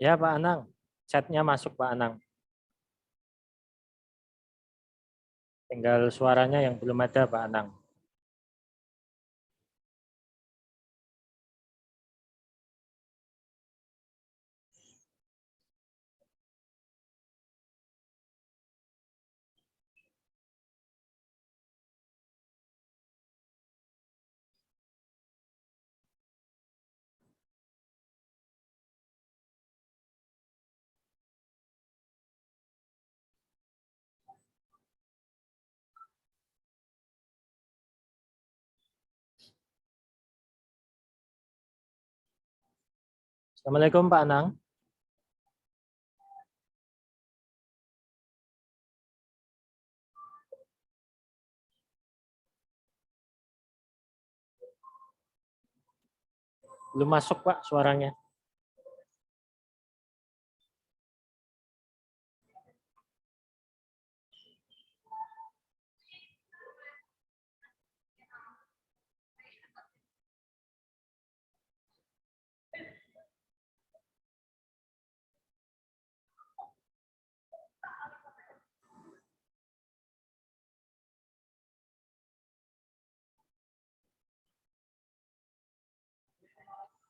Ya Pak Anang, chatnya masuk Pak Anang. Tinggal suaranya yang belum ada Pak Anang. Assalamualaikum Pak Anang. Belum masuk Pak suaranya.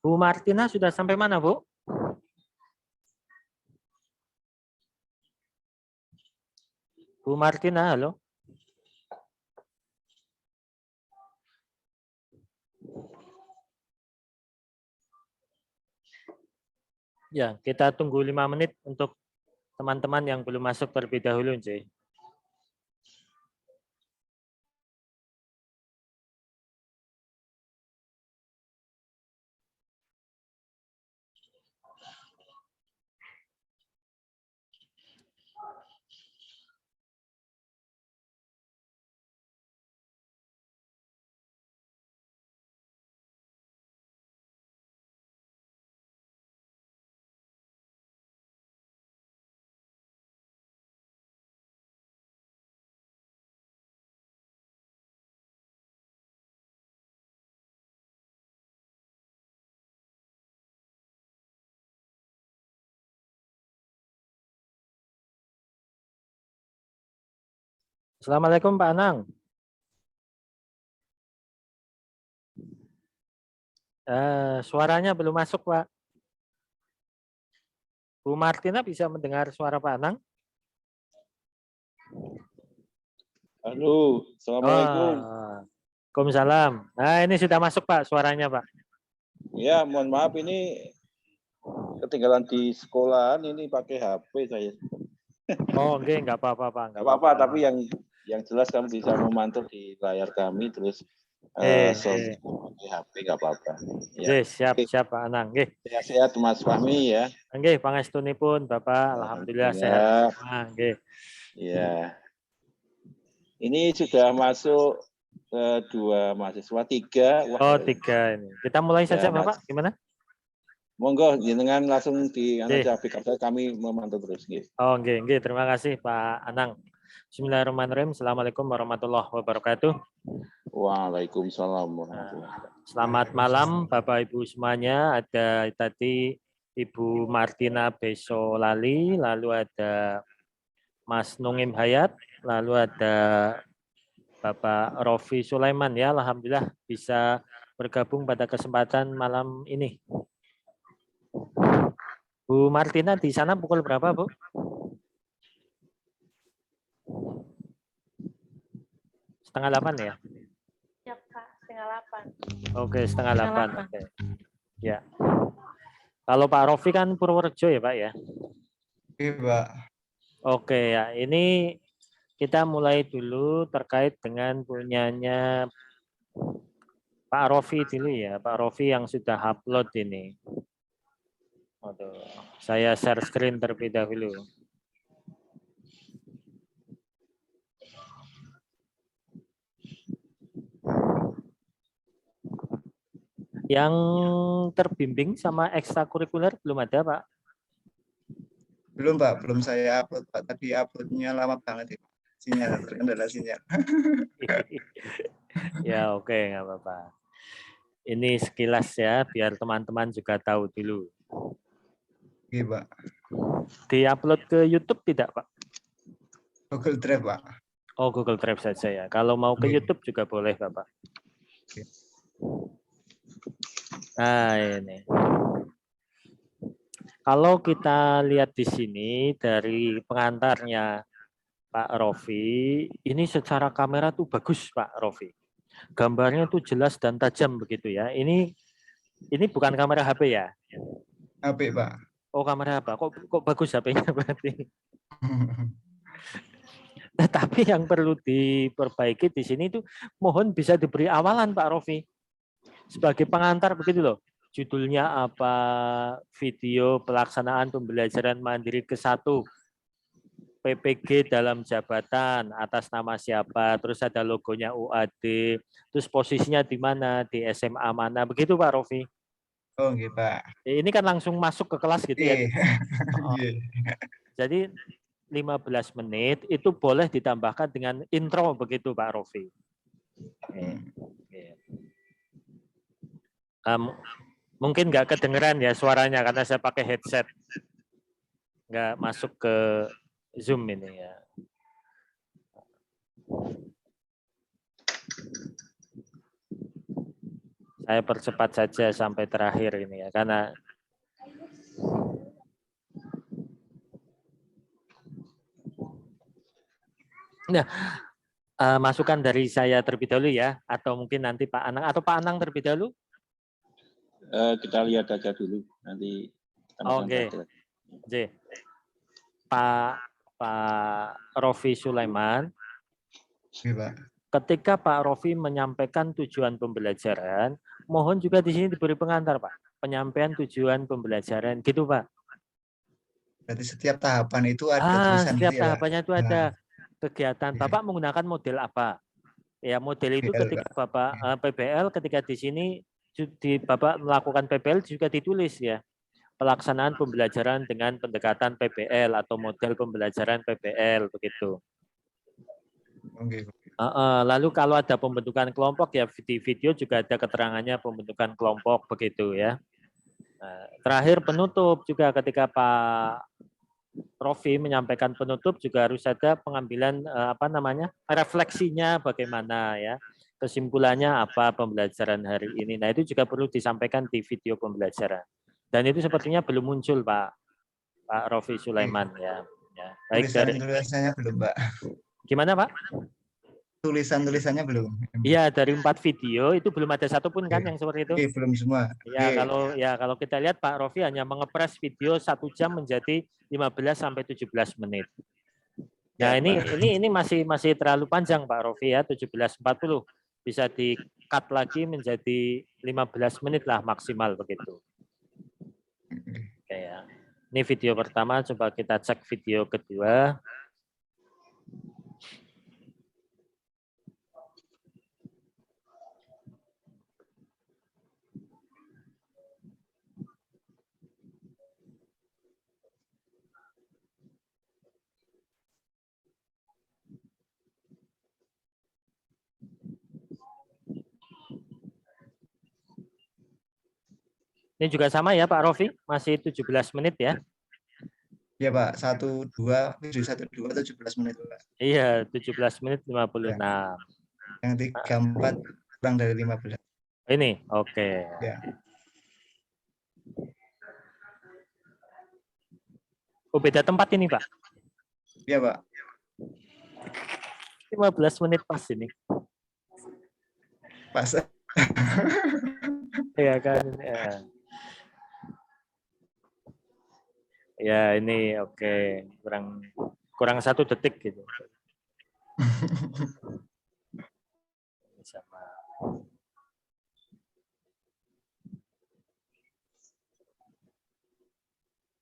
Bu Martina sudah sampai mana Bu? Bu Martina, halo. Ya, kita tunggu 5 menit untuk teman-teman yang belum masuk terlebih dahulu, Nci. Assalamualaikum Pak Anang. Suaranya belum masuk Pak. Bu Martina bisa mendengar suara Pak Anang? Halo, Assalamualaikum. Waalaikumsalam. Nah, ini sudah masuk Pak suaranya Pak. Ya, mohon maaf ini ketinggalan di sekolahan, ini pakai HP saya. Oh, nggak apa-apa Pak. Nggak apa-apa, tapi yang jelas kamu bisa memantau di layar kami, terus pakai HP nggak apa-apa. Ya. Siap Pak Anang. Sehat-sehat Mas Fahmi ya. Nggih, pangestunipun Bapak, alhamdulillah sehat semua. Nggih. Ya. Ini sudah masuk dua mahasiswa, tiga. Oh, tiga ini. Kita mulai saja Bapak, gimana? Monggo, jenengan langsung di aja kami memantau terus. Oh, nggih. Terima kasih Pak Anang. Bismillahirrahmanirrahim. Assalamualaikum warahmatullahi wabarakatuh. Waalaikumsalam warahmatullahi wabarakatuh. Selamat malam Bapak Ibu semuanya. Ada tadi Ibu Martina Besolali, lalu ada Mas Nungim Hayat, lalu ada Bapak Rofi Sulaiman ya. Alhamdulillah bisa bergabung pada kesempatan malam ini. Bu Martina di sana pukul berapa, Bu? Setengah 8 ya? Ya, Pak. Setengah 8. Oke, setengah 8. Oke. Ya. Kalau Pak Rofi kan Purworejo ya, Pak ya? Iya, Pak. Oke ya, ini kita mulai dulu terkait dengan punyanya Pak Rofi dulu ya, Pak Rofi yang sudah upload ini. Aduh, saya share screen terlebih dahulu. Yang terbimbing sama ekstrakurikuler belum ada, Pak? Belum, Pak. Belum saya upload, Pak. Tadi uploadnya lama banget ya. Sinyal, terkendala sinyal. Ya, oke, nggak apa-apa. Ini sekilas ya, biar teman-teman juga tahu dulu. Oke, Pak. Diupload ke YouTube tidak, Pak? Google Drive, Pak. Oh, Google Drive saja ya. Kalau mau ke Oke. YouTube juga boleh, Bapak. Oke. Nah, ini. Kalau kita lihat di sini dari pengantarnya Pak Rofi, ini secara kamera tuh bagus, Pak Rofi. Gambarnya tuh jelas dan tajam begitu ya. Ini bukan kamera HP ya? HP, Pak. Oh, kamera apa? Kok bagus HP-nya berarti? Tetapi yang perlu diperbaiki di sini itu mohon bisa diberi awalan Pak Rofi. Sebagai pengantar begitu loh. Judulnya apa, video pelaksanaan pembelajaran mandiri ke-1, PPG dalam jabatan, atas nama siapa, terus ada logonya UAD, terus posisinya di mana, di SMA mana, begitu Pak Rofi. Oh, nggih, Pak. Ini kan langsung masuk ke kelas gitu ya. Nggih. Jadi 15 menit itu boleh ditambahkan dengan intro begitu Pak Rofi. Mungkin nggak kedengeran ya suaranya karena saya pakai headset. Nggak masuk ke Zoom ini ya. Saya percepat saja sampai terakhir ini ya, karena nah, masukan dari saya terlebih dahulu ya, atau mungkin nanti Pak Anang atau Pak Anang terlebih dahulu. Kita lihat aja dulu nanti. Oke. Pak Rofi Sulaiman. Pak. Ketika Pak Rofi menyampaikan tujuan pembelajaran, mohon juga di sini diberi pengantar, Pak. Penyampaian tujuan pembelajaran, gitu, Pak. Berarti setiap tahapan itu ada tulisan setiap gitu ya, tahapannya itu ada kegiatan. Iya. Bapak menggunakan model apa? Ya, model itu PBL, ketika Pak. Bapak PBL, ketika di sini Bapak melakukan PBL juga ditulis ya. Pelaksanaan pembelajaran dengan pendekatan PBL atau model pembelajaran PBL begitu. Oke. Lalu kalau ada pembentukan kelompok ya di video juga ada keterangannya pembentukan kelompok begitu ya. Nah, terakhir penutup juga ketika Pak Rofi menyampaikan penutup juga harus ada pengambilan refleksinya bagaimana ya. Kesimpulannya apa pembelajaran hari ini. Nah, itu juga perlu disampaikan di video pembelajaran. Dan itu sepertinya belum muncul Pak Rofi Sulaiman ya. Baik dari Tulisannya belum, Pak. Gimana Pak? Tulisannya belum. Iya, dari 4 video itu belum ada satupun kan yang seperti itu. Oke, belum semua. Ya, kalau kita lihat Pak Rofi hanya mengepres video 1 jam menjadi 15 sampai 17 menit. Nah, Ya, ini masih terlalu panjang Pak Rofi ya, 17.40. Bisa di-cut lagi menjadi 15 menit lah maksimal begitu. Oke ya. Ini video pertama, coba kita cek video kedua. Ini juga sama ya Pak Rofi, masih 17 menit ya? Ya Pak, 17 menit Pak. Iya, 17 menit 56. Ya. Yang 34 kurang dari 15. Ini, oke. Ya. Oh, beda tempat ini Pak? Iya Pak. 15 menit pas ini. Pas. Iya kan. Ya ini oke, kurang 1 detik gitu. Sama.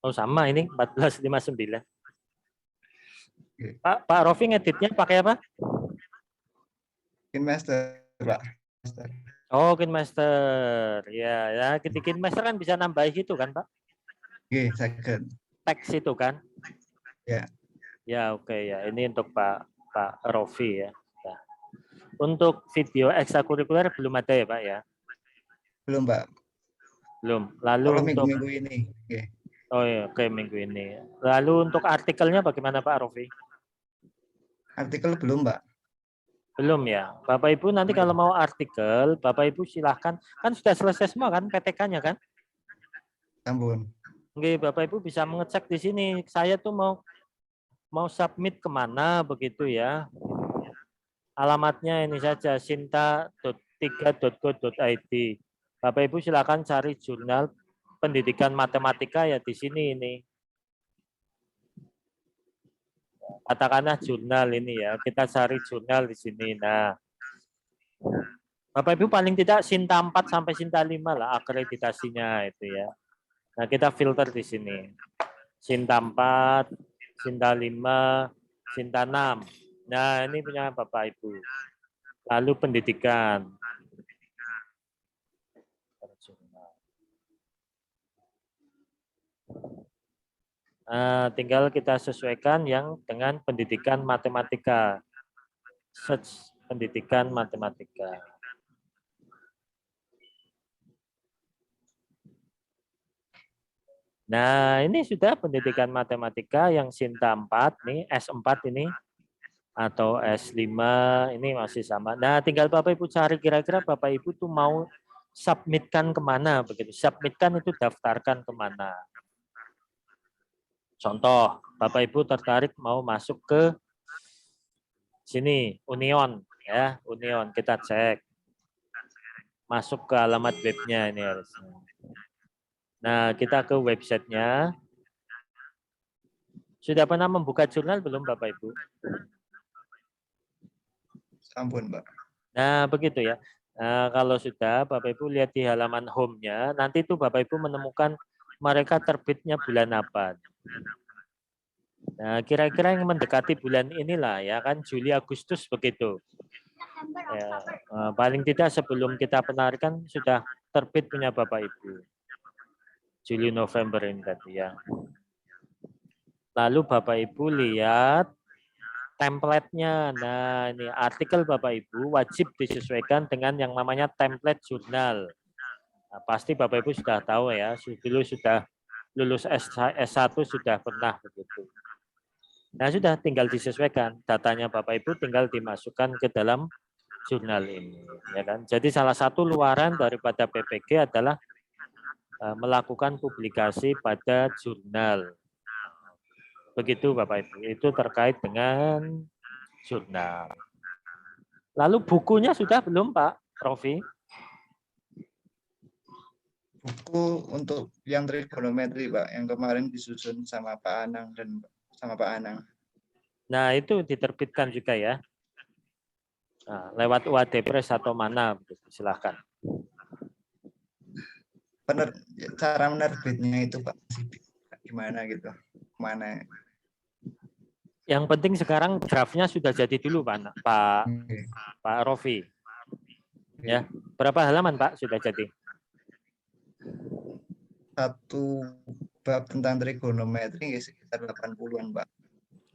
Oh sama ini 14.59. Pak Rofi ngeditnya pakai apa? KineMaster Pak. Oh KineMaster, ya di KineMaster kan bisa nambah gitu kan Pak? Oke, second. Teks itu kan? Ya. Ya oke ya. Ini untuk Pak Rofi ya. Nah, untuk video ekstrakurikuler belum ada ya Pak ya? Belum Pak. Belum. Lalu kalau untuk minggu-minggu ini. Oke. Oh ya, oke minggu ini. Lalu untuk artikelnya bagaimana Pak Rofi? Artikel belum, Mbak. Belum ya. Bapak Ibu nanti kalau mau artikel, Bapak Ibu silahkan. Kan sudah selesai semua kan PTK-nya kan? Sampun. Oke, Bapak Ibu bisa mengecek di sini. Saya tuh mau submit kemana begitu ya. Alamatnya ini saja sinta.3.go.id. Bapak Ibu silakan cari jurnal pendidikan matematika ya di sini ini. Katakanlah jurnal ini ya, kita cari jurnal di sini. Nah, Bapak Ibu paling tidak Sinta 4 sampai Sinta 5 lah akreditasinya itu ya. Nah, kita filter di sini. Sinta 4, Sinta 5, Sinta 6. Nah, ini punya Bapak Ibu. Lalu pendidikan. Tinggal kita sesuaikan yang dengan pendidikan matematika. Search pendidikan matematika. Nah, ini sudah pendidikan matematika yang Sinta 4 nih, S4 ini atau S5 ini masih sama. Nah, tinggal Bapak Ibu cari kira-kira Bapak Ibu tuh mau submitkan kemana begitu. Submitkan itu daftarkan kemana. Contoh, Bapak Ibu tertarik mau masuk ke sini, Union ya, Union kita cek. Masuk ke alamat webnya ini harusnya. Nah, kita ke websitenya. Sudah pernah membuka jurnal belum Bapak Ibu? Sampun, Mbak. Nah, begitu ya. Nah, kalau sudah Bapak Ibu lihat di halaman home-nya, nanti itu Bapak Ibu menemukan mereka terbitnya bulan apa. Nah, kira-kira yang mendekati bulan inilah ya kan Juli Agustus begitu. Ya, paling tidak sebelum kita penarikan sudah terbit punya Bapak Ibu. Juli November ini tadi ya. Lalu Bapak Ibu lihat template-nya. Nah, ini artikel Bapak Ibu wajib disesuaikan dengan yang namanya template jurnal. Nah, pasti Bapak Ibu sudah tahu ya, dulu sudah lulus S1 sudah pernah begitu. Nah, sudah tinggal disesuaikan. Datanya Bapak Ibu tinggal dimasukkan ke dalam jurnal ini, ya kan? Jadi salah satu luaran daripada PPG adalah melakukan publikasi pada jurnal. Begitu Bapak Ibu, itu terkait dengan jurnal. Lalu bukunya sudah belum Pak Rofi? Buku untuk yang trigonometri, Pak, yang kemarin disusun sama Pak Anang dan sama Pak Anang. Nah, itu diterbitkan juga ya. Nah, lewat UAD Press atau mana, silahkan. Cara menerbitnya itu Pak, gimana gitu? Mana? Yang penting sekarang draftnya sudah jadi dulu Pak Rofi. Ya, berapa halaman Pak sudah jadi? Satu bab tentang trigonometri sekitar 80-an, Pak.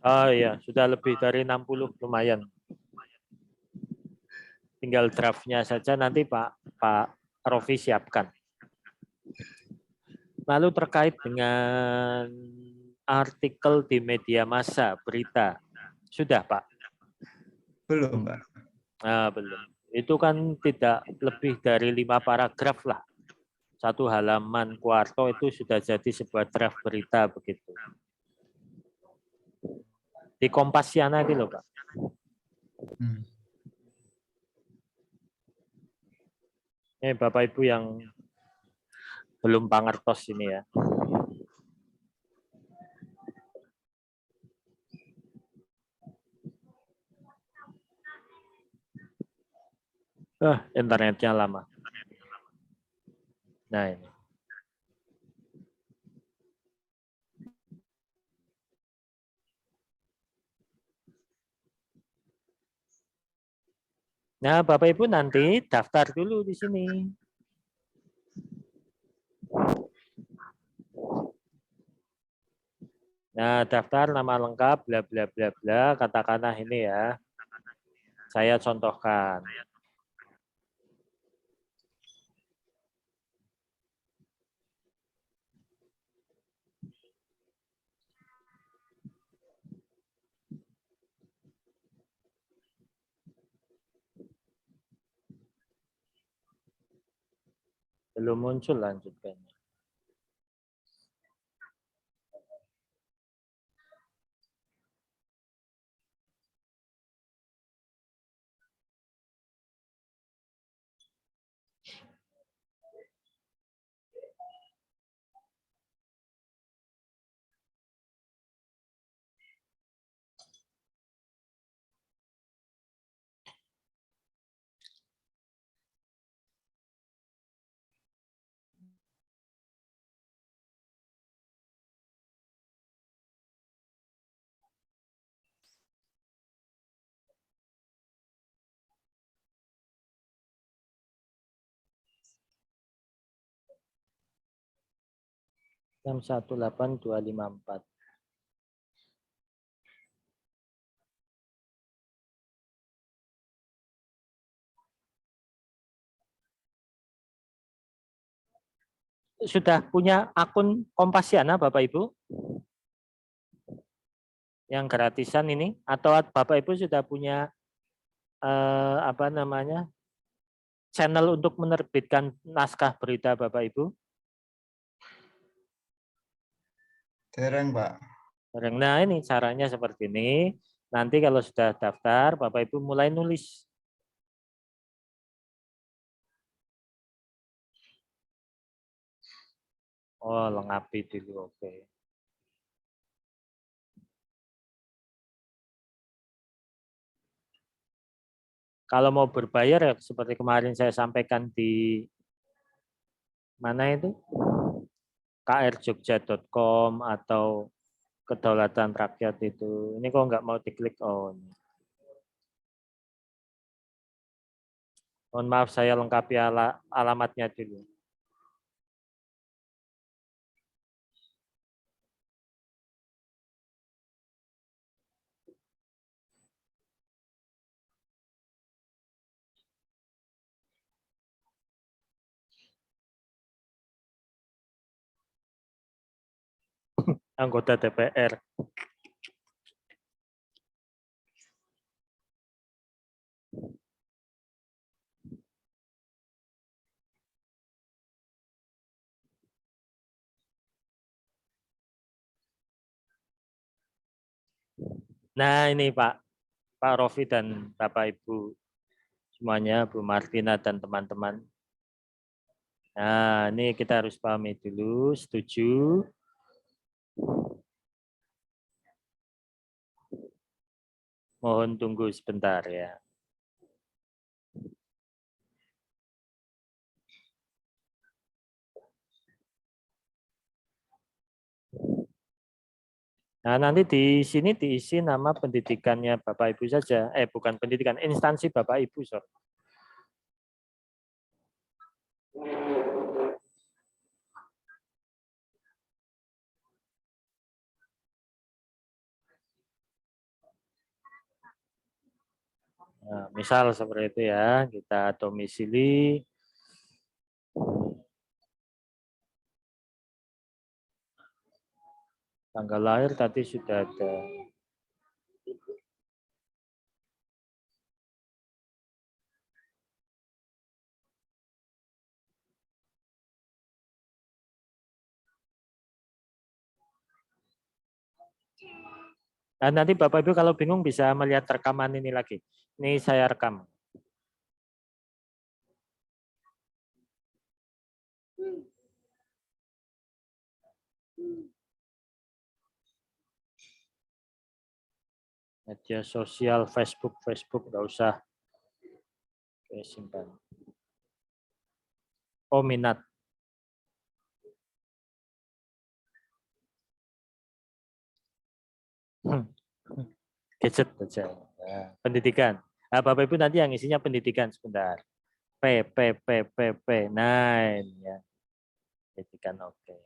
Oh iya, sudah lebih dari 60, lumayan. Tinggal draftnya saja nanti Pak Rofi siapkan. Lalu terkait dengan artikel di media massa, berita, sudah Pak? Belum, Pak. Nah, belum. Itu kan tidak lebih dari 5 paragraf lah. Satu halaman kuarto itu sudah jadi sebuah draft berita begitu. Di Kompasiana itu loh Pak. Ini Bapak Ibu yang belum pangertos ini ya. Internetnya lama. Nah ini. Nah, Bapak Ibu nanti daftar dulu di sini. Nah, daftar nama lengkap bla bla bla bla, katakanlah ini ya. Saya contohkan. Belum muncul, lanjutkan. Jam 18254. Sudah punya akun Kompasiana Bapak Ibu? Yang gratisan ini, atau Bapak Ibu sudah punya apa namanya, channel untuk menerbitkan naskah berita Bapak Ibu? Dereng, Pak. Nah, ini caranya seperti ini. Nanti kalau sudah daftar, Bapak Ibu mulai nulis. Oh, lengkapi dulu, oke. Kalau mau berbayar ya seperti kemarin saya sampaikan di mana itu? krjogja.com atau Kedaulatan Rakyat itu. Ini kok nggak mau diklik on. Mohon maaf saya lengkapi alamatnya dulu. Anggota DPR. Nah ini Pak Rofi dan Bapak Ibu semuanya, Bu Martina dan teman-teman. Nah ini kita harus pahami dulu, setuju. Mohon tunggu sebentar ya. Nah, nanti di sini diisi nama pendidikannya Bapak Ibu saja. Bukan pendidikan, instansi Bapak Ibu, sorry. Nah, misal seperti itu ya, kita domisili. Tanggal lahir tadi sudah ada. Nah, nanti Bapak Ibu kalau bingung bisa melihat rekaman ini lagi. Ini saya rekam. Media sosial, Facebook nggak usah. Oke, simpan. Oh, minat. Gadget saja. Nah, pendidikan. Nah, Bapak Ibu nanti yang isinya pendidikan sebentar. P. Nah, ini ya. Pendidikan oke.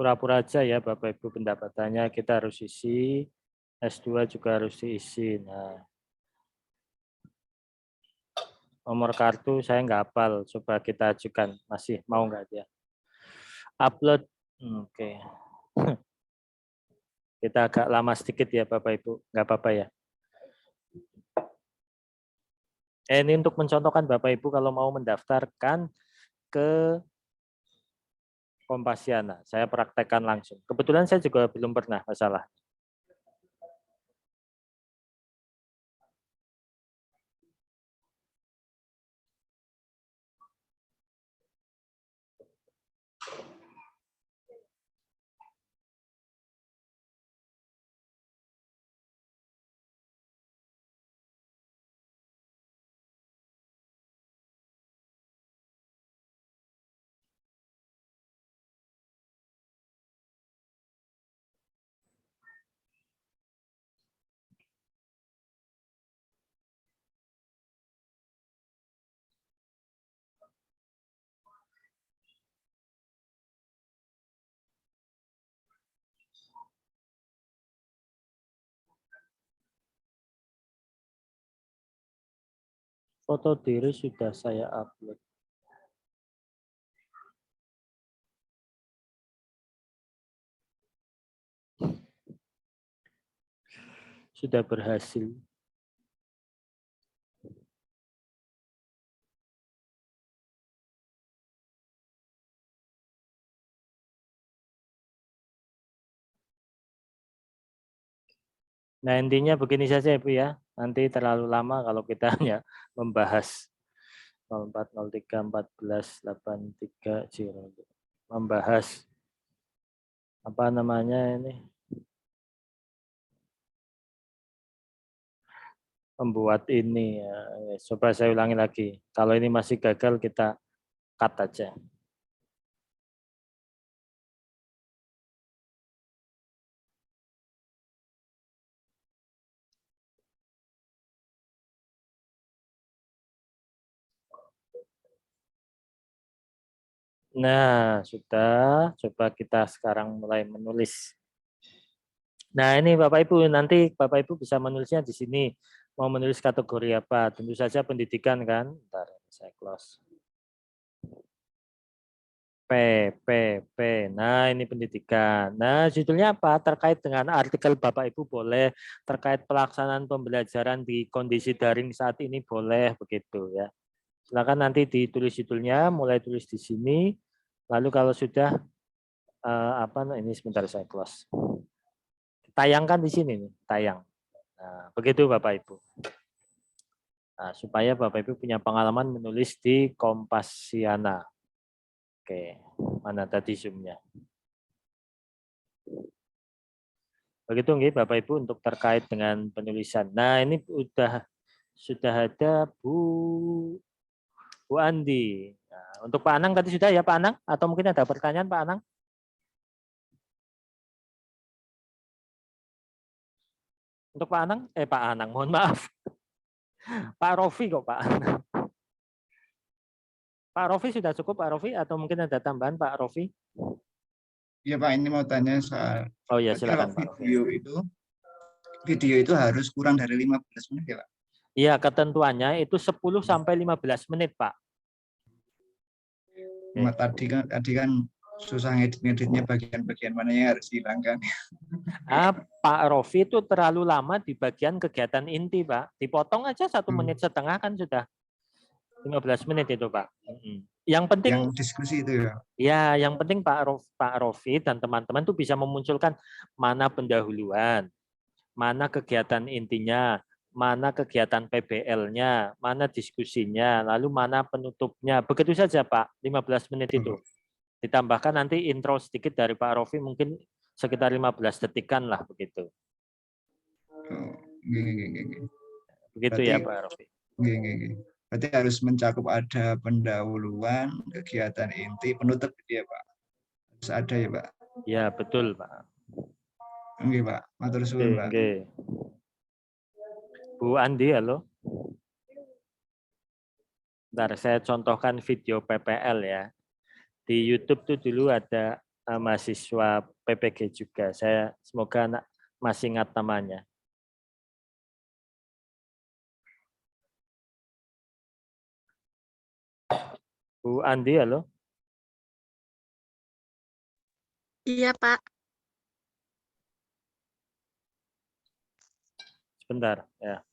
pura-pura aja ya Bapak Ibu pendapatannya kita harus isi, S2 juga harus diisi. Nah, nomor kartu saya nggak hafal, coba kita ajukan. Masih mau nggak dia? Upload, oke. Kita agak lama sedikit ya Bapak Ibu, nggak apa-apa ya. Ini untuk mencontohkan Bapak Ibu kalau mau mendaftarkan ke Kompasiana, saya praktekkan langsung. Kebetulan saya juga belum pernah masalah. Foto diri sudah saya upload. Sudah berhasil. Nah, intinya begini saja Ibu ya. Nanti terlalu lama kalau kita hanya membahas 04031483 membahas apa namanya ini? Membuat ini ya. Coba saya ulangi lagi. Kalau ini masih gagal kita cut aja. Nah, sudah. Coba kita sekarang mulai menulis. Nah, ini Bapak Ibu, nanti Bapak Ibu bisa menulisnya di sini. Mau menulis kategori apa? Tentu saja pendidikan kan. Bentar, saya close. P. Nah, ini pendidikan. Nah, judulnya apa? Terkait dengan artikel Bapak Ibu boleh, terkait pelaksanaan pembelajaran di kondisi daring saat ini boleh begitu ya. Silakan nanti ditulis judulnya, mulai tulis di sini. Lalu kalau sudah ini sebentar saya close. Tayangkan di sini nih, tayang. Nah, begitu Bapak Ibu. Nah, supaya Bapak Ibu punya pengalaman menulis di Kompasiana. Oke, mana tadi Zoom-nya? Begitu nggih Bapak Ibu untuk terkait dengan penulisan. Nah, ini sudah ada Bu Andi. Nah, untuk Pak Anang tadi sudah ya Pak Anang? Atau mungkin ada pertanyaan Pak Anang? Untuk Pak Anang? Pak Anang, mohon maaf. Pak Rofi kok Pak Anang. Pak Rofi sudah cukup Pak Rofi? Atau mungkin ada tambahan Pak Rofi? Iya Pak, ini mau tanya soal ya silakan Pak Rofi. Video itu harus kurang dari 15 menit ya Pak? Iya, ketentuannya itu 10 sampai 15 menit Pak. Tadi kan susah ngeditnya bagian-bagian mana yang harus dihilangkan. Pak Rofi itu terlalu lama di bagian kegiatan inti Pak. Dipotong aja 1,5 menit kan sudah 15 menit itu Pak. Yang penting yang diskusi itu ya. Ya, yang penting Pak Rofi dan teman-teman tuh bisa memunculkan mana pendahuluan, mana kegiatan intinya, mana kegiatan PBL-nya, mana diskusinya, lalu mana penutupnya. Begitu saja Pak, 15 menit itu. Ditambahkan nanti intro sedikit dari Pak Rofi mungkin sekitar 15 detikan lah begitu. Begitu berarti, ya Pak Rofi. Berarti harus mencakup ada pendahuluan, kegiatan inti, penutup gitu ya Pak. Harus ada ya Pak. Ya betul Pak. Oke Pak, matur suwun Pak. Bu Andi, halo. Bentar, saya contohkan video PPL ya. Di YouTube tuh dulu ada mahasiswa PPG juga. Saya semoga masih ingat namanya. Bu Andi, halo? Iya, Pak. Sebentar, ya.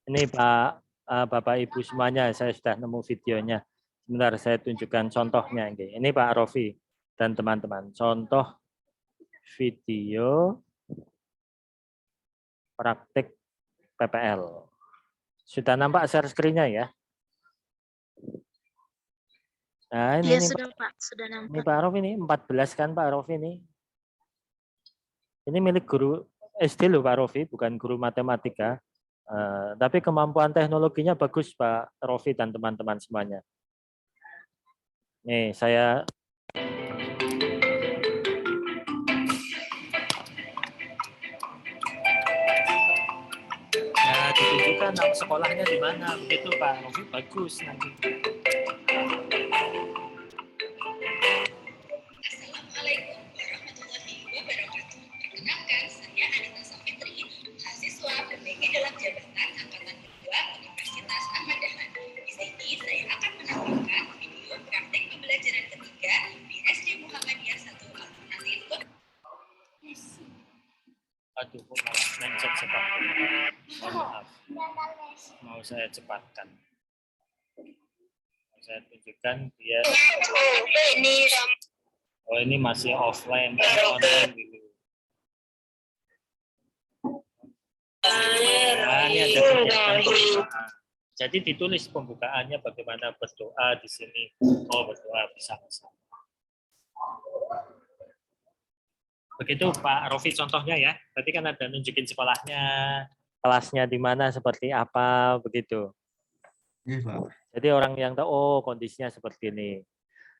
Ini Pak, Bapak Ibu semuanya, saya sudah nemu videonya. Sebentar, saya tunjukkan contohnya. Ini Pak Rofi dan teman-teman. Contoh video praktik PPL. Sudah nampak share screen-nya ya? Nah, ini Sudah, Pak. Sudah nampak. Ini Pak Rofi ini 14 kan Pak Rofi ini. Ini milik guru SD loh Pak Rofi, bukan guru matematika. Tapi kemampuan teknologinya bagus Pak Rofi dan teman-teman semuanya. Nih, saya ditunjukkan nama sekolahnya di mana. Begitu Pak Rofi, bagus nanti. Assalamualaikum warahmatullahi wabarakatuh. Perkenalkan, saya Anita Safitri, mahasiswa PPG dalam jabatan Angkatan Kedua Universitas Ahmad Dahlan. Di sini saya akan menampilkan video praktik pembelajaran ketiga di SD Muhammadiyah 1 Alternatif. Aduh, kok malah mencet cepat. Maaf, mau saya cepatkan. Mau saya tunjukkan dia. Oh, ini masih offline, online dulu. Nah, ini ada kegiatan pembukaan. Jadi ditulis pembukaannya bagaimana berdoa di sini. Oh, berdoa bersama-sama. Begitu Pak Rofi contohnya ya. Berarti kan ada nunjukin sekolahnya, kelasnya di mana, seperti apa, begitu. Iya, Pak. Jadi orang yang tahu, oh kondisinya seperti ini.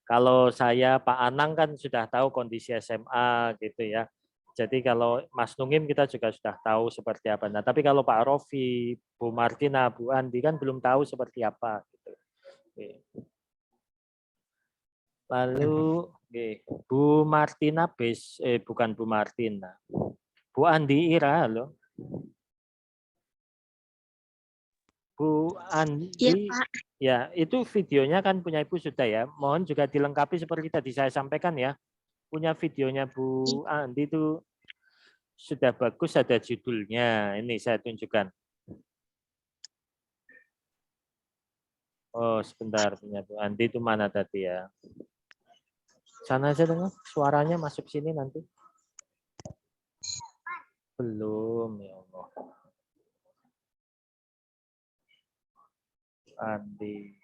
Kalau saya Pak Anang kan sudah tahu kondisi SMA gitu ya. Jadi kalau Mas Nungim kita juga sudah tahu seperti apa. Nah, tapi kalau Pak Rofi, Bu Martina, Bu Andi kan belum tahu seperti apa gitu. Oke. Lalu Bu Martina bukan Bu Martina. Bu Andi Ira, halo. Bu Andi, Iya, Pak. ya itu videonya kan punya Ibu sudah ya. Mohon juga dilengkapi seperti tadi saya sampaikan ya. Punya videonya Bu Andi itu sudah bagus, ada judulnya. Ini saya tunjukkan. Oh sebentar, punya Bu Andi itu mana tadi ya? Sana aja dong, suaranya masuk sini nanti. Belum, ya Allah. Andi.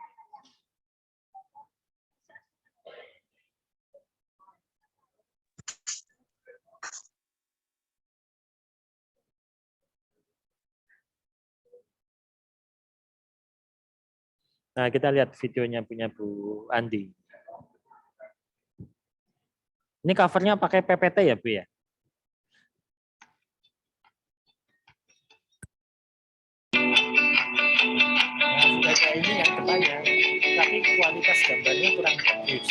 Nah, kita lihat videonya punya Bu Andi. Ini covernya pakai PPT ya, Bu ya? Nah, sudah kayak ini yang depannya, tapi kualitas gambarnya kurang bagus.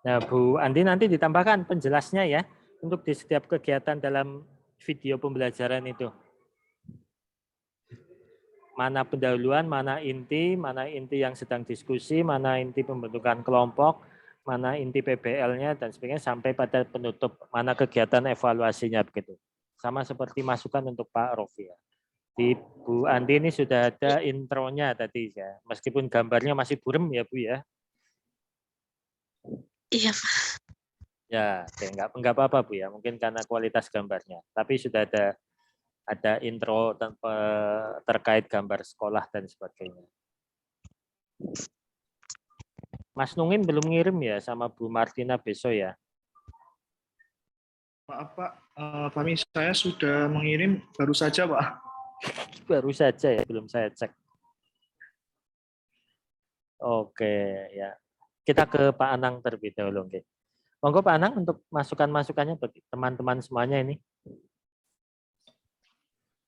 Nah, Bu Andi nanti ditambahkan penjelasnya ya untuk di setiap kegiatan dalam video pembelajaran itu. Mana pendahuluan, mana inti yang sedang diskusi, mana inti pembentukan kelompok, mana inti PBL-nya dan sebagainya sampai pada penutup, mana kegiatan evaluasinya begitu. Sama seperti masukan untuk Pak Rofi ya. Di Bu Andi ini sudah ada intronya tadi ya, meskipun gambarnya masih burem ya Bu ya. Iya, Pak. Ya, oke, nggak apa-apa Bu ya, mungkin karena kualitas gambarnya. Tapi sudah ada intro terkait gambar sekolah dan sebagainya. Mas Nungin belum ngirim ya sama Bu Martina besok ya? Maaf Pak, kami saya sudah mengirim baru saja Pak. Baru saja ya, belum saya cek. Oke ya, kita ke Pak Anang terlebih dahulu. Oke. Monggo Pak Anang untuk masukan-masukannya bagi teman-teman semuanya ini.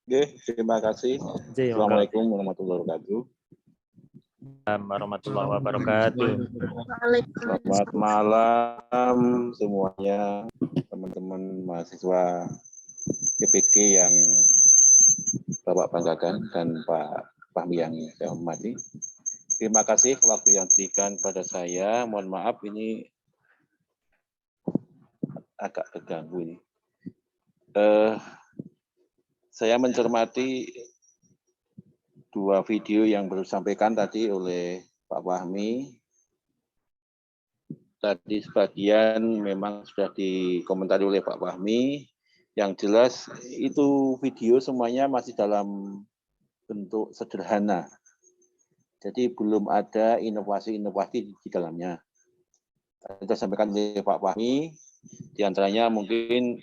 Oke, terima kasih. Assalamualaikum warahmatullahi wabarakatuh. Warahmatullahi wabarakatuh. Selamat malam semuanya, teman-teman mahasiswa PPG yang Bapak banggakan dan Pak Fahmi yang saya hormati. Terima kasih waktu yang diberikan pada saya. Mohon maaf ini agak terganggu ini. Saya mencermati dua video yang baru disampaikan tadi oleh Pak Fahmi. Tadi sebagian memang sudah dikomentari oleh Pak Fahmi. Yang jelas itu video semuanya masih dalam bentuk sederhana. Jadi belum ada inovasi-inovasi di dalamnya. Kita sampaikan oleh Pak Fahmi, diantaranya mungkin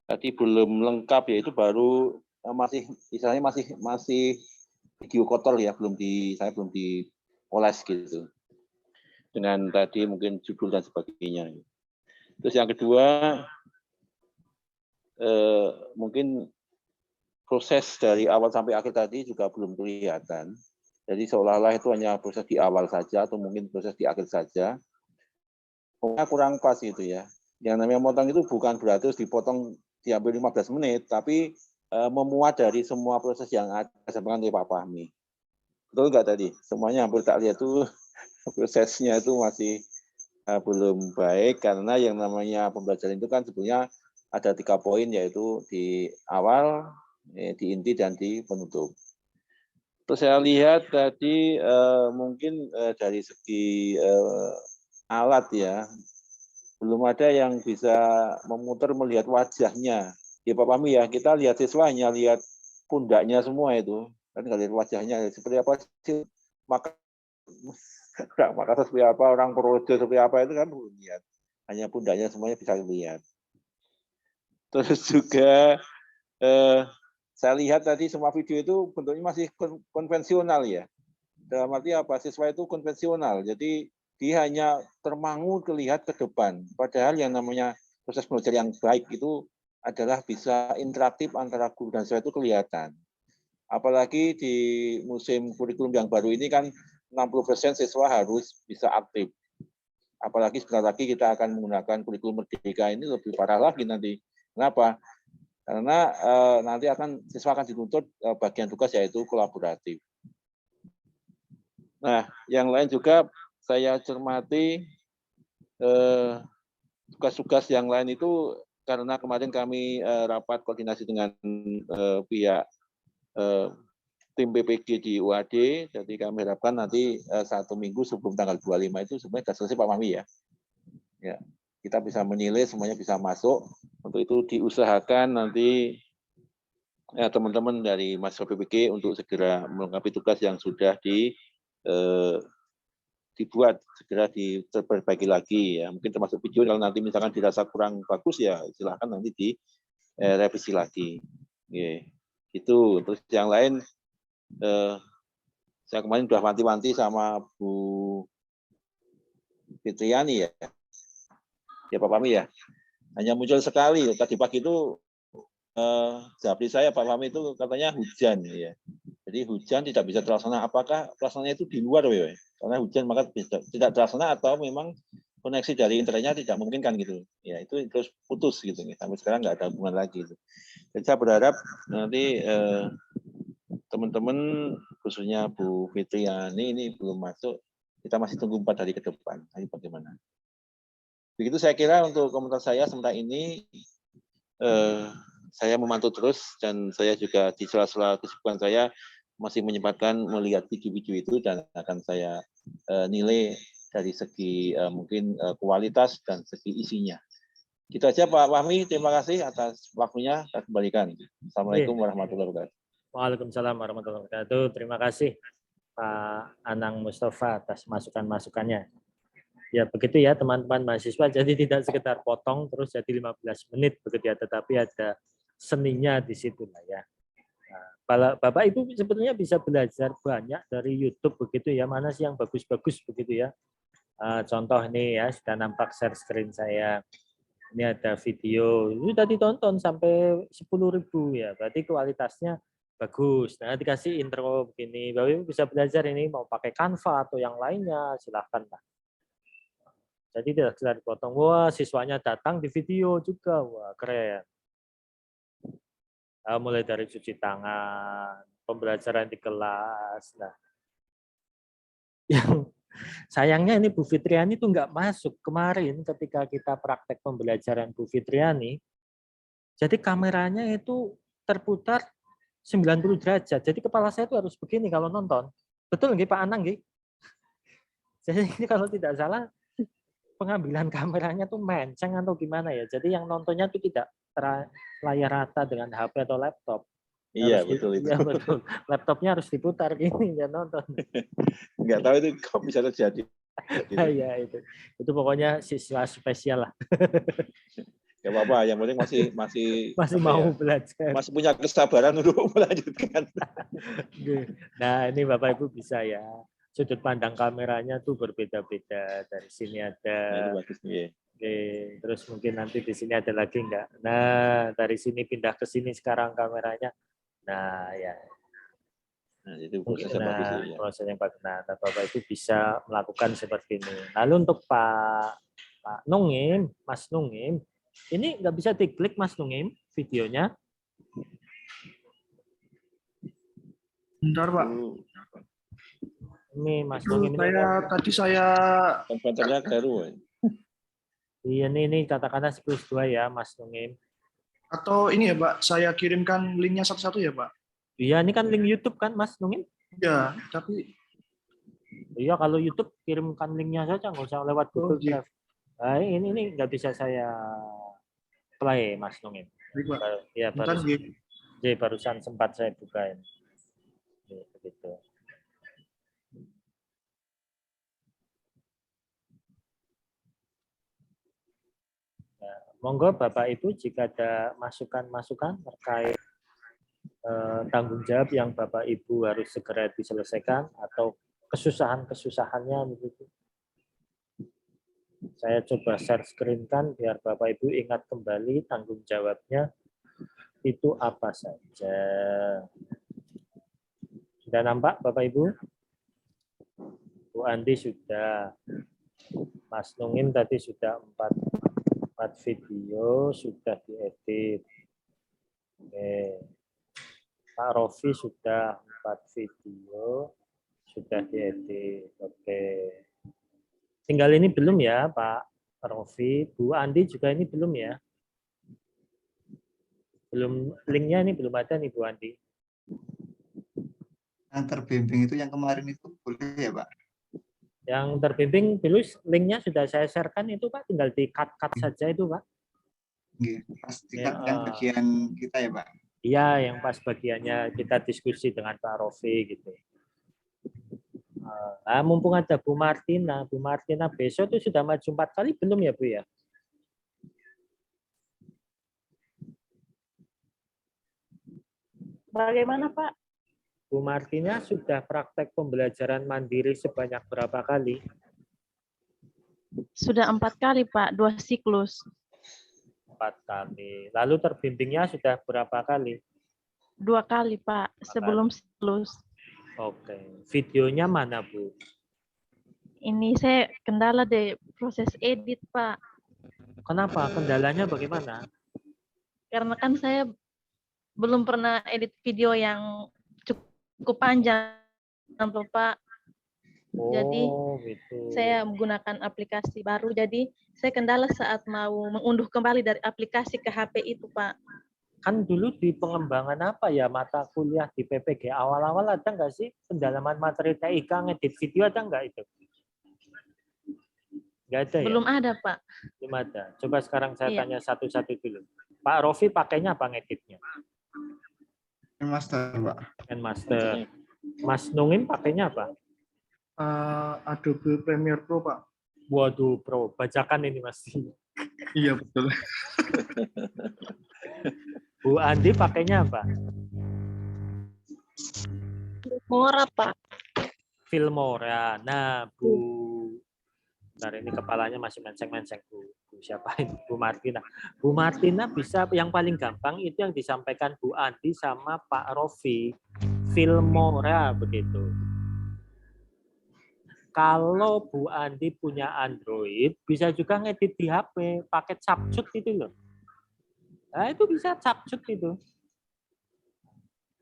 tadi belum lengkap, yaitu baru masih istilahnya masih video kotor ya, saya belum dioles gitu. Dengan tadi mungkin judul dan sebagainya. Terus yang kedua, mungkin proses dari awal sampai akhir tadi juga belum kelihatan. Jadi seolah-olah itu hanya proses di awal saja atau mungkin proses di akhir saja. Pokoknya kurang pas gitu ya. Yang namanya motong itu bukan berarti harus dipotong diambil 15 menit, tapi memuat dari semua proses yang ada disampaikan oleh Pak Fahmi. Betul nggak tadi? Semuanya hampir tak lihat tuh prosesnya itu masih belum baik, karena yang namanya pembelajaran itu kan sebenarnya ada 3 poin, yaitu di awal, di inti, dan di penutup. Terus saya lihat tadi mungkin dari segi alat ya, belum ada yang bisa memutar melihat wajahnya. Ya Pak Fahmi ya, kita lihat siswanya, lihat pundaknya semua itu, kan nggak lihat wajahnya seperti apa sih, maka seperti apa, orang Projo seperti apa itu kan belum lihat, hanya pundaknya semuanya bisa lihat. Terus juga saya lihat tadi semua video itu bentuknya masih konvensional ya. Dalam arti apa? Siswa itu konvensional, jadi dia hanya termangu melihat ke depan. Padahal yang namanya proses belajar yang baik itu adalah bisa interaktif antara guru dan siswa itu kelihatan. Apalagi di musim kurikulum yang baru ini kan 60% siswa harus bisa aktif. Apalagi sebentar lagi kita akan menggunakan kurikulum merdeka, ini lebih parah lagi nanti. Kenapa? Karena nanti siswa akan dituntut bagian tugas yaitu kolaboratif. Nah, yang lain juga saya cermati tugas-tugas yang lain itu, karena kemarin kami rapat koordinasi dengan pihak tim PPG di UAD, jadi kami harapkan nanti 1 minggu sebelum tanggal 25 itu sebenarnya sudah selesai Pak Fahmi ya. Ya, kita bisa menilai semuanya bisa masuk. Untuk itu diusahakan nanti teman-teman dari mahasiswa PPG untuk segera melengkapi tugas yang sudah dibuat, segera diperbaiki lagi ya. Mungkin termasuk video, kalau nanti misalkan dirasa kurang bagus ya silahkan nanti direvisi lagi. Yeah. Itu. Terus yang lain, saya kemarin sudah wanti-wanti sama Bu Fitriani ya. Ya Pak Fahmi ya. Hanya muncul sekali tadi pagi itu japri saya Pak Fahmi itu katanya hujan ya. Jadi hujan tidak bisa terlaksana. Apakah pelaksanaannya itu di luar ya? Karena hujan maka tidak terlaksana, atau memang koneksi dari internetnya tidak memungkinkan gitu. Ya itu terus putus gitu. Sampai sekarang nggak ada hubungan lagi. Gitu. Jadi saya berharap nanti teman-teman khususnya Bu Fitriani ini belum masuk. Kita masih tunggu 4 hari ke depan. Nanti bagaimana? Begitu saya kira untuk komentar saya sementara ini. saya memantau terus dan saya juga di sela-sela kesibukan saya masih menyempatkan melihat video-video itu dan akan saya nilai dari segi mungkin kualitas dan segi isinya. Gitu aja Pak Fahmi, terima kasih atas waktunya, saya kembalikan. Assalamualaikum warahmatullahi wabarakatuh. Waalaikumsalam warahmatullahi wabarakatuh. Terima kasih Pak Anang Mustafa atas masukan-masukannya. Ya begitu ya teman-teman mahasiswa, jadi tidak sekedar potong terus jadi 15 menit begitu ya, tetapi ada seninya di situ lah ya. Nah, Bapak Ibu sebetulnya bisa belajar banyak dari YouTube begitu ya, mana sih yang bagus-bagus begitu ya. Contoh nih ya, sudah nampak share screen saya. Ini ada video, ini sudah ditonton sampai 10.000 ya, berarti kualitasnya bagus. Nah, dikasih intro begini, Bapak Ibu bisa belajar ini mau pakai Canva atau yang lainnya, silahkan lah. Jadi tidak bisa dipotong. Wah, siswanya datang di video juga, wah keren. Mulai dari cuci tangan, pembelajaran di kelas. Nah, yang sayangnya ini Bu Fitriani itu nggak masuk kemarin ketika kita praktek pembelajaran Bu Fitriani. Jadi kameranya itu terputar 90 derajat. Jadi kepala saya itu harus begini kalau nonton. Betul nggih Pak Anang nggih? Jadi kalau tidak salah pengambilan kameranya tuh menceng atau gimana ya. Jadi yang nontonnya itu tidak layar rata dengan HP atau laptop. Iya betul itu. Iya betul. Laptopnya harus diputar gini ya nonton. Nggak tahu itu kok bisa terjadi. Iya itu pokoknya siswa spesial lah. Ya apa-apa, yang penting masih mau belajar. Masih punya kesabaran untuk melanjutkan. Nah ini Bapak Ibu bisa ya. Sudut pandang kameranya tuh berbeda-beda. Dari sini ada. Nah, itu bagus nih. Oke, terus mungkin nanti di sini ada lagi enggak? Nah, dari sini pindah ke sini sekarang kameranya. Nah, ya. Nah, itu proses yang bagus ya. Proses yang bagus. Nah, Bapak Ibu bisa melakukan seperti ini. Lalu untuk Pak Nungim, Mas Nungim, ini nggak bisa diklik Mas Nungim videonya. Bentar Pak. Ini Mas Nungim. Tadi saya komputernya keliru. Iya ini katakanlah 10/2 ya Mas Nungim. Atau ini ya Pak, saya kirimkan linknya satu-satu ya Pak. Iya ini kan link YouTube kan Mas Nungim? Iya, tapi iya kalau YouTube kirimkan linknya saja, nggak usah lewat Google Drive. Nah, ini nggak bisa saya play Mas Nungim. Ya barusan sempat saya bukain. Begitu. Nah, monggo Bapak Ibu jika ada masukan-masukan terkait tanggung jawab yang Bapak Ibu harus segera diselesaikan atau kesusahan-kesusahannya begitu. Saya coba share screen kan biar Bapak Ibu ingat kembali tanggung jawabnya itu apa saja. Sudah nampak Bapak Ibu? Bu Andi sudah. Mas Nungim tadi sudah 4 video sudah diedit. Oke. Pak Rofi sudah 4 video sudah diedit. Oke. Tinggal ini belum ya Pak Rofi. Bu Andi juga ini belum ya? Belum, linknya ini belum ada nih Bu Andi. Yang terbimbing itu yang kemarin itu boleh ya Pak? Yang terbimbing tulis linknya sudah saya sharekan itu Pak, tinggal di cut saja itu Pak. Iya, pas di cut yang bagian kita ya Pak? Iya, yang pas bagiannya kita diskusi dengan Pak Rofi gitu. Nah, mumpung ada Bu Martina besok itu sudah maju 4 kali belum ya Bu ya? Bagaimana Pak? Bu Martina sudah praktek pembelajaran mandiri sebanyak berapa kali? Sudah 4 kali Pak, 2 siklus. 4 kali. Lalu terbimbingnya sudah berapa kali? 2 kali Pak, sebelum siklus. Oke. Videonya mana Bu? Ini saya kendala di proses edit Pak. Kenapa? Kendalanya bagaimana? Karena kan saya belum pernah edit video yang cukup panjang Pak. Jadi gitu. saya menggunakan aplikasi baru. Jadi saya kendala saat mau mengunduh kembali dari aplikasi ke HP itu Pak. Kan dulu di pengembangan apa ya mata kuliah di PPG awal-awal ada nggak sih pendalaman materi TIK ngedit video ada nggak itu? Nggak ada ya? Belum ada, Pak. Belum ada. Coba sekarang saya Iya. tanya satu-satu dulu. Pak Rofi pakainya apa ngeditnya? Master, Pak. Master. Mas Nungim pakainya apa? Adobe Premiere Pro, Pak. Waduh, Pro. Bacakan ini Mas. Iya, betul. Bu Andi pakainya apa? Mora, Pak. Filmora. Nah, bentar ini kepalanya masih menseng-menseng Bu siapa ini? Bu Martina. Bu Martina bisa yang paling gampang itu yang disampaikan Bu Andi sama Pak Rofi. Filmora begitu. Kalau Bu Andi punya Android, bisa juga ngedit di HP, pakai Capcut itu loh. Nah, itu bisa Capcut itu.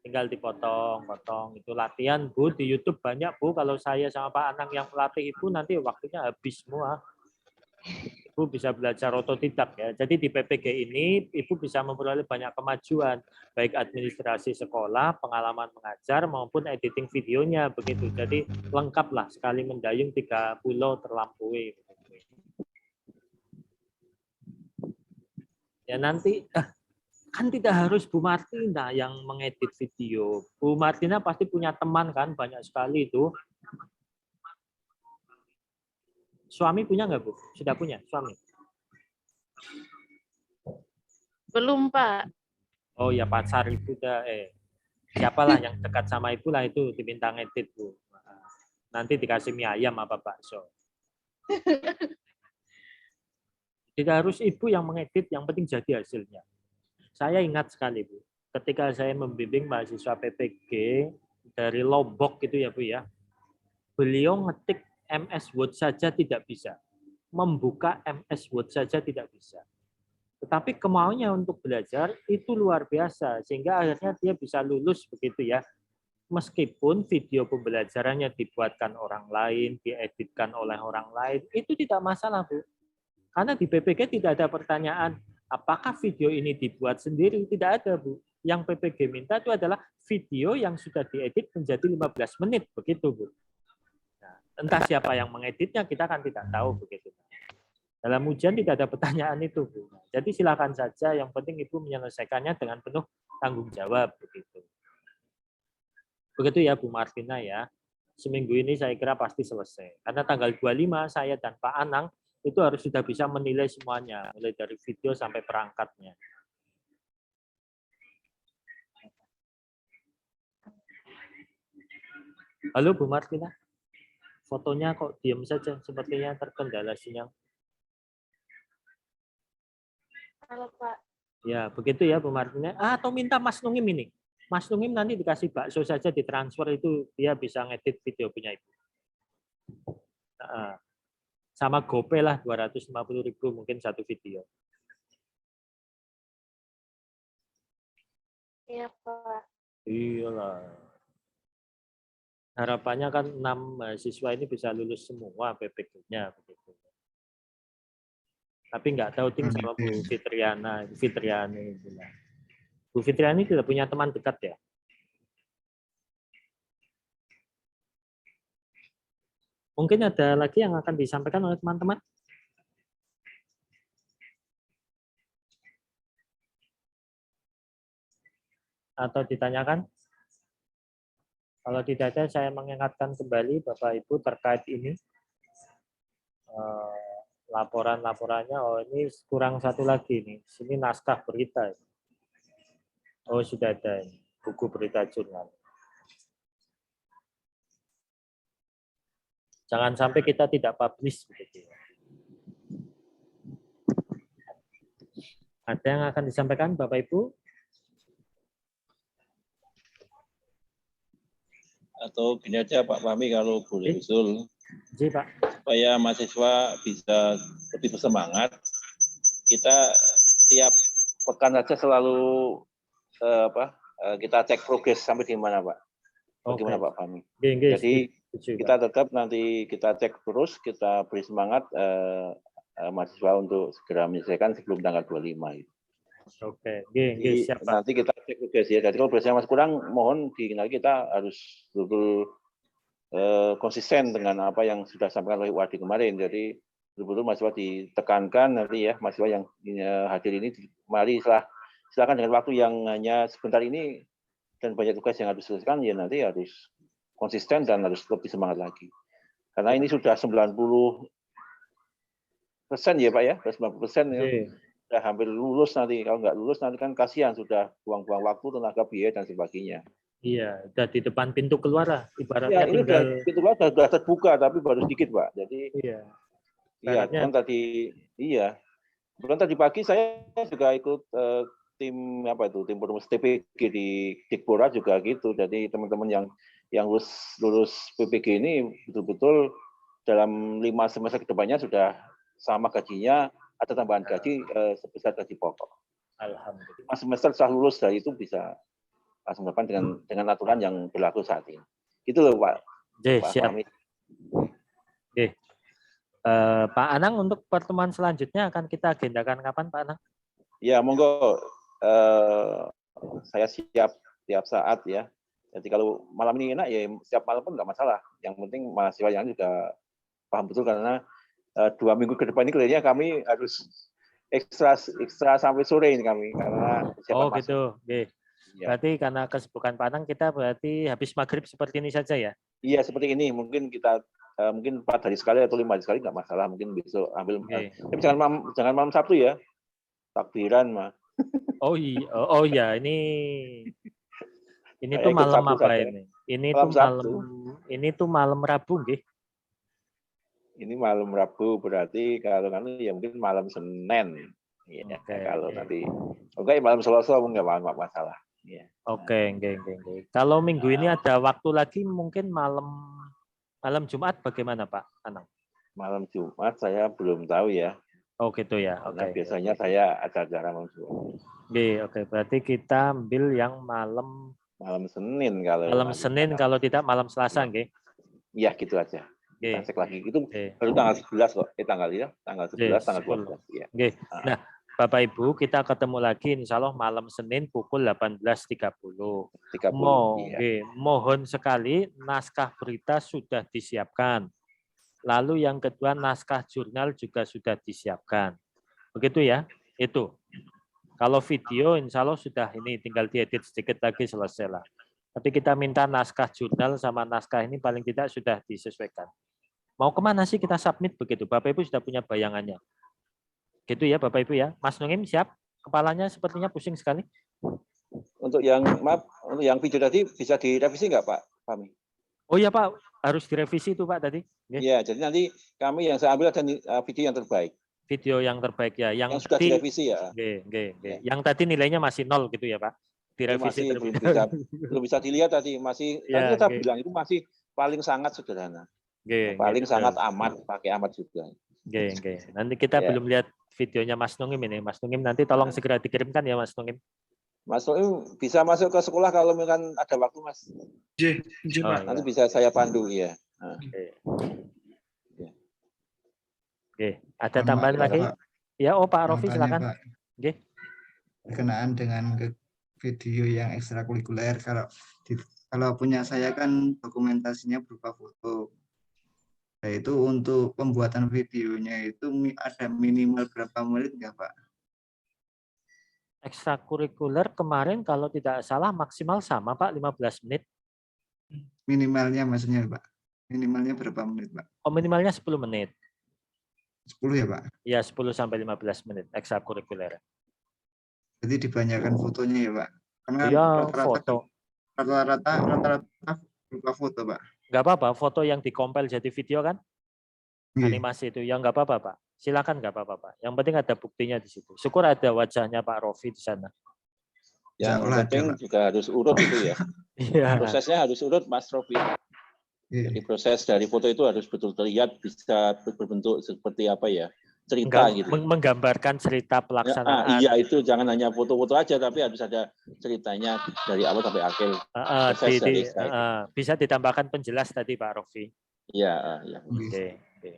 Tinggal dipotong-potong. Itu latihan, Bu. Di YouTube banyak, Bu. Kalau saya sama Pak Anang yang melatih Ibu, nanti waktunya habis semua. Ibu bisa belajar otodidak ya. Jadi di PPG ini, Ibu bisa memperoleh banyak kemajuan. Baik administrasi sekolah, pengalaman mengajar, maupun editing videonya. Begitu. Jadi lengkap lah. Sekali mendayung 3 pulau terlampaui. Ya nanti kan tidak harus Bu Martina yang mengedit video. Bu Martina pasti punya teman kan, banyak sekali itu. Suami punya nggak Bu? Sudah punya suami? Belum, Pak. Oh ya pacar Ibu dah. Siapalah yang dekat sama Ibu lah itu diminta ngedit Bu. Nanti dikasih mie ayam apa bakso. Tidak harus Ibu yang mengedit, yang penting jadi hasilnya. Saya ingat sekali Bu, ketika saya membimbing mahasiswa PPG dari Lombok gitu ya Bu ya, beliau ngetik MS Word saja tidak bisa, membuka MS Word saja tidak bisa. Tetapi kemauannya untuk belajar itu luar biasa, sehingga akhirnya dia bisa lulus begitu ya. Meskipun video pembelajarannya dibuatkan orang lain, dieditkan oleh orang lain, itu tidak masalah Bu. Karena di PPG tidak ada pertanyaan, apakah video ini dibuat sendiri? Tidak ada, Bu. Yang PPG minta itu adalah video yang sudah diedit menjadi 15 menit, begitu, Bu. Nah, entah siapa yang mengeditnya, kita kan tidak tahu, begitu. Dalam ujian tidak ada pertanyaan itu, Bu. Jadi silakan saja, yang penting Ibu menyelesaikannya dengan penuh tanggung jawab, begitu. Begitu ya, Bu Martina ya. Seminggu ini saya kira pasti selesai. Karena tanggal 25 saya dan Pak Anang itu harus sudah bisa menilai semuanya, mulai dari video sampai perangkatnya. Halo Bu Martina, fotonya kok diam saja, sepertinya terkendala sinyal. Halo, Pak. Ya, begitu ya Bu Martina. Atau minta Mas Nungim ini. Mas Nungim nanti dikasih bakso saja, ditransfer itu dia bisa ngedit video punya Ibu. Sama GoPay lah 250.000 mungkin satu video. Iya, Pak. Iyalah. Harapannya kan 6 mahasiswa ini bisa lulus semua PPG-nya begitu. Tapi nggak tahu tim sama Bu Fitriani. Bu Fitriani tidak punya teman dekat ya? Mungkin ada lagi yang akan disampaikan oleh teman-teman? Atau ditanyakan? Kalau tidak ada, saya mengingatkan kembali Bapak Ibu terkait ini. Laporan-laporannya, oh ini kurang satu lagi nih. Sini naskah berita. Oh sudah ada ini, buku berita jurnal. Jangan sampai kita tidak publish begitu. Ada yang akan disampaikan Bapak Ibu? Atau gini aja Pak Fahmi kalau boleh usul, Ji, Pak. supaya mahasiswa bisa lebih bersemangat, kita tiap pekan saja selalu kita cek progres sampai di mana Pak. Bagaimana Pak Fahmi? Jadi kita tetap nanti kita cek terus, kita beri semangat mahasiswa untuk segera menyelesaikan sebelum tanggal 25. Oke, Jadi siap Pak. nanti kita cek progres ya. Jadi kalau progresnya masih kurang, mohon diingat kita harus betul konsisten dengan apa yang sudah disampaikan oleh UAD kemarin. Jadi betul-betul mahasiswa ditekankan nanti ya, mahasiswa yang hadir ini, mari silakan dengan waktu yang hanya sebentar ini dan banyak tugas yang harus diselesaikan, ya nanti harus konsisten dan harus lebih semangat lagi. Karena ini sudah 90% ya Pak ya, sudah 90% ya. Sudah hampir lulus nanti. Kalau nggak lulus nanti kan kasihan, sudah buang-buang waktu, tenaga, biaya, dan sebagainya. Iya, udah di depan pintu keluar lah. Ya, Ibaratnya ini tinggal. pintu keluar sudah terbuka, tapi baru sedikit Pak. Jadi Iya. iya, Ibaratnya. kan tadi iya. Bukan tadi pagi saya juga ikut tim apa itu, tim perumus TPG di Dikbora juga gitu. Jadi teman-teman yang lulus PPG ini betul-betul dalam 5 semester kedepannya sudah sama gajinya, ada tambahan gaji sebesar gaji pokok. Alhamdulillah. 5 semester setelah lulus dari itu bisa langsung dapat dengan aturan yang berlaku saat ini. Gitu loh Pak. Pak Siap. Fahmi. Pak Anang, untuk pertemuan selanjutnya akan kita agendakan kapan Pak Anang? Ya monggo, saya siap tiap saat ya. Jadi kalau malam ini enak ya setiap malam pun nggak masalah. Yang penting mahasiswa yang juga paham betul, karena 2 minggu ke depan ini kelihatannya kami harus ekstra sampai sore ini kami karena persiapan masuk. Gitu. Ya. Berarti karena kesibukan Pak Anang, kita berarti habis maghrib seperti ini saja ya? Iya seperti ini. Mungkin kita mungkin 4 hari sekali atau 5 hari sekali nggak masalah. Mungkin besok ambil. Tapi jangan malam Sabtu ya. Takbiran mah. Oh iya, ini tuh malam apa saja. Ini? Ini tuh malam Rabu, nggih. Ini malam Rabu, berarti kalau ya mungkin malam Senin. Ya, kalau nanti malam Selasa nggak masalah. Ya. Oke. Kalau minggu ini ada waktu lagi, mungkin malam Jumat bagaimana Pak Anang? Malam Jumat saya belum tahu ya. Oh gitu ya. Karena biasanya saya ada acara malam Jumat. Oke. Berarti kita ambil yang malam Senin kalau. Malam Senin kalau tidak malam Selasa, nggih. Iya, gitu aja. Kita cek lagi. Itu baru tanggal 11 kok. Tanggal 11, tanggal 12. Ya. Nah, Bapak Ibu, kita ketemu lagi insya Allah malam Senin pukul 18.30. Mohon sekali naskah berita sudah disiapkan. Lalu yang kedua, naskah jurnal juga sudah disiapkan. Begitu ya? Itu. Kalau video insya Allah sudah ini tinggal diedit sedikit lagi selesai lah. Tapi kita minta naskah jurnal sama naskah ini paling tidak sudah disesuaikan. Mau kemana sih kita submit begitu? Bapak Ibu sudah punya bayangannya. Gitu ya Bapak Ibu ya. Mas Nungim siap? Kepalanya sepertinya pusing sekali. Untuk yang video tadi bisa direvisi nggak Pak Fahmi? Oh iya Pak, harus direvisi itu Pak tadi. Iya, jadi nanti kami yang saya ambil ada video yang terbaik. Video yang terbaik ya. Yang sudah direvisi ya. Ya. Yang tadi nilainya masih 0 gitu ya Pak. Direvisi belum bisa dilihat tadi, masih tadi kita bilang itu masih paling sangat sederhana. Paling sangat amat, pakai amat juga. Nanti kita belum lihat videonya Mas Nungim ini. Mas Nungim nanti tolong segera dikirimkan ya Mas Nungim. Mas Nungim bisa masuk ke sekolah kalau misalkan ada waktu Mas. Nanti bisa saya pandu ya. Ada tambahan lagi? Ya, Pak Rofi silakan. Berkenaan dengan video yang ekstrakurikuler, kalau punya saya kan dokumentasinya berupa foto. Yaitu untuk pembuatan videonya itu ada minimal berapa menit nggak Pak? Ekstrakurikuler kemarin kalau tidak salah maksimal sama Pak, 15 menit. Minimalnya maksudnya Pak? Minimalnya berapa menit Pak? Oh minimalnya 10 menit. 10 ya Pak? Ya 10-15 menit ekstrakurikuler. Jadi dibanyakan fotonya ya Pak? Karena ya, rata-rata berupa foto Pak. Nggak apa-apa, foto yang dikompil jadi video kan? Animasi itu, ya nggak apa-apa Pak. Silakan nggak apa-apa Pak. Yang penting ada buktinya di situ. Syukur ada wajahnya Pak Rofi di sana. Yang penting juga harus urut itu ya. Prosesnya harus urut Mas Rofi. Jadi proses dari foto itu harus betul terlihat, bisa berbentuk seperti apa ya, cerita gitu. Menggambarkan cerita pelaksanaan. Iya itu jangan hanya foto-foto aja, tapi harus ada ceritanya dari awal sampai akhir. Bisa ditambahkan penjelas tadi Pak Rofi. Iya.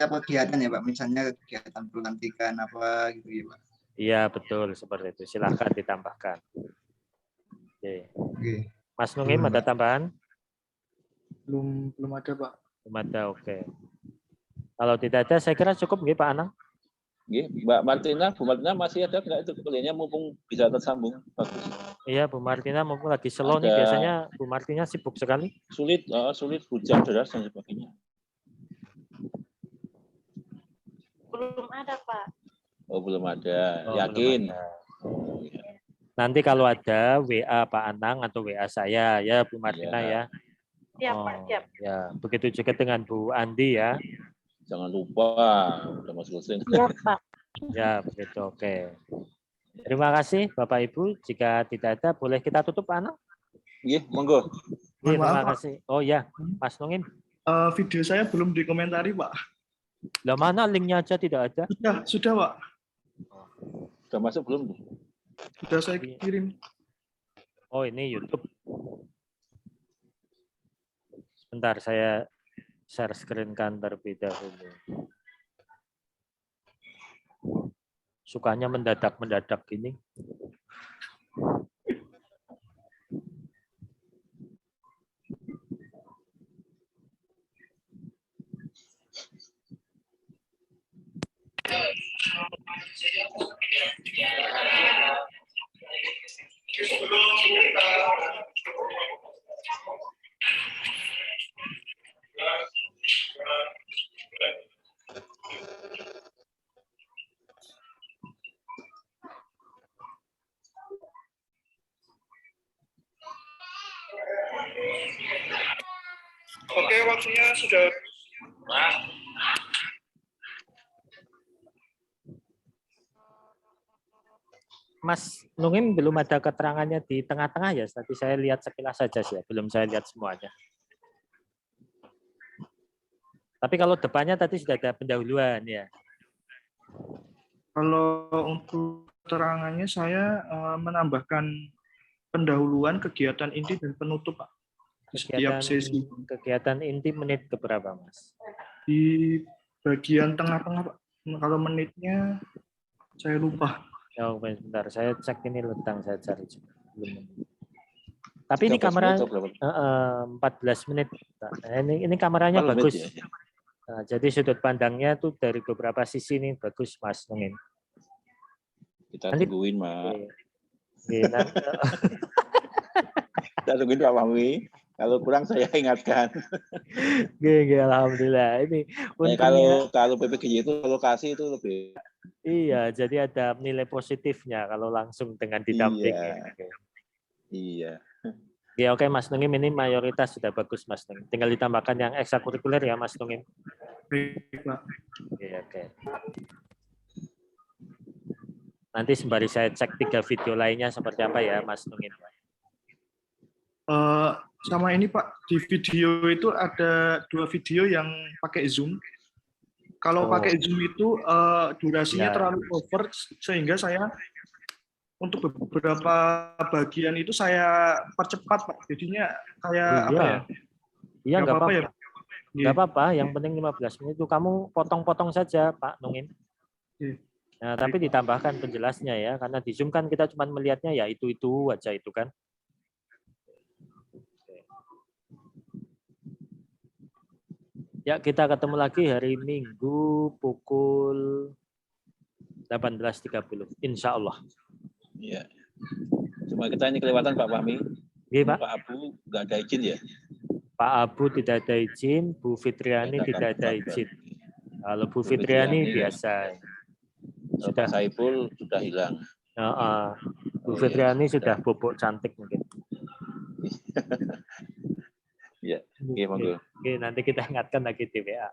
Apa kegiatan ya Pak? Misalnya kegiatan pelantikan apa gitu ya Pak? Iya, betul seperti itu. Silahkan ditambahkan. Oke. Oke. Mas Nungim ada tambahan? Belum ada, Pak. Belum ada, oke. Kalau tidak ada, saya kira cukup nggih Pak Anang. Nggih, Mbak Martina, Bu Martina masih ada nggak itu kuliahnya mumpung bisa tersambung? Bagus. Iya, Bu Martina mumpung lagi slow nih, Ada. biasanya Bu Martina sibuk sekali. Sulit hujan deras dan sebagainya. Belum ada, Pak. Oh, belum ada. Oh, Yakin? belum ada. Oh, ya. Nanti kalau ada WA Pak Anang atau WA saya ya Bu Martina Iya. ya. Siap, Pak, siap. Ya, begitu juga dengan Bu Andi ya. Jangan lupa, udah masuk mesin. Siap, Pak. Ya, begitu. Oke. Terima kasih Bapak Ibu. Jika tidak ada, boleh kita tutup Pak Anang? Nggih, monggo. Iya, Mohon maaf, terima Pak. kasih. Oh ya, Mas Nungim. Video saya belum dikomentari, Pak. Lah mana linknya aja tidak ada? Sudah, Pak. Udah masuk belum? Sudah saya kirim. Oh, ini YouTube. Sebentar, saya share screen kan terlebih dahulu. Sukanya mendadak-mendadak gini. Oke, waktunya sudah. Mas Nungim belum ada keterangannya di tengah-tengah ya. Tadi saya lihat sekilas saja sih, ya. Belum saya lihat semuanya. Tapi kalau depannya tadi sudah ada pendahuluan ya. Kalau untuk keterangannya saya menambahkan pendahuluan, kegiatan inti dan penutup, Pak. Di setiap sesi. Kegiatan inti menit keberapa, Mas? Di bagian tengah-tengah, Pak. Kalau menitnya saya lupa. Oh, bentar, saya cek ini lentang saya cari juga. Belum. Tapi ini kamera 14 menit. Nah, ini kameranya 14 bagus. menit, ya. Nah, jadi sudut pandangnya tuh dari beberapa sisi nih bagus, Mas Nungim. Kita Nanti- tungguin, Mak. Iya, Kita tungguin Pak Fahmi. Kalau kurang saya ingatkan. alhamdulillah. Ini untungnya. Kalau PPGJ itu lokasi itu lebih. Iya, jadi ada nilai positifnya kalau langsung dengan didampingi. Iya. Iya. Ya, oke Mas Nungim, ini mayoritas sudah bagus Mas Nungim. Tinggal ditambahkan yang ekstrakurikuler ya Mas Nungim. Baik, Pak. Oke. Nanti sembari saya cek 3 video lainnya seperti apa ya Mas Nungim. Sama ini Pak, di video itu ada 2 video yang pakai Zoom. Kalau pakai Zoom itu durasinya Ya. terlalu over sehingga saya untuk beberapa bagian itu saya percepat Pak. Jadinya kayak apa ya? Iya, nggak apa-apa. ya. Nggak apa-apa, yang penting 15 menit itu kamu potong-potong saja Pak Nungim. Iya. Nah, tapi ditambahkan penjelasnya ya, karena di Zoom kan kita cuma melihatnya ya itu aja itu kan. Ya, kita ketemu lagi hari Minggu pukul 18.30. Insya Allah. Iya. Cuma kita ini kelewatan Pak Fahmi. Oke, Pak. Pak Abu nggak ada izin ya? Pak Abu tidak ada izin, Bu Fitriani tidak ada izin. Kalau Bu Fitriani biasa. Sudah. Pak Saiful sudah hilang. Bu Fitriani sudah bobok cantik mungkin. Iya. Oke, monggo. Oke, nanti kita ingatkan lagi di WA.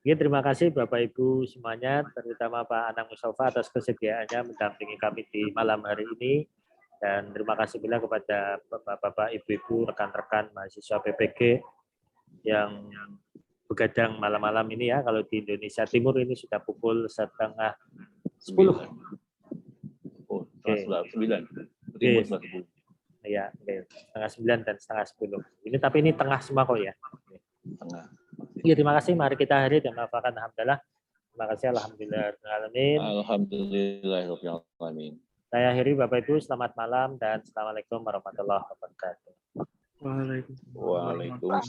Oke, terima kasih Bapak Ibu semuanya, terutama Pak Anang Mustafa atas kesediaannya mendampingi kami di malam hari ini. Dan terima kasih pula kepada Bapak-Bapak, Ibu-Ibu, rekan-rekan mahasiswa PPG yang begadang malam-malam ini ya. Kalau di Indonesia Timur ini sudah pukul 9:30. Oh, 9. Oke. Ya, 9:30 dan 9:30. Ini tapi ini tengah semua kok ya. Tengah. Ya, terima kasih. Mari kita akhiri dan maafkan alhamdulillah. Terima kasih. Alhamdulillahirrahmanirrahim. Alhamdulillahirrahmanirrahim. Saya akhiri Bapak Ibu, selamat malam dan Assalamualaikum warahmatullahi wabarakatuh. Waalaikumsalam. Waalaikumsalam.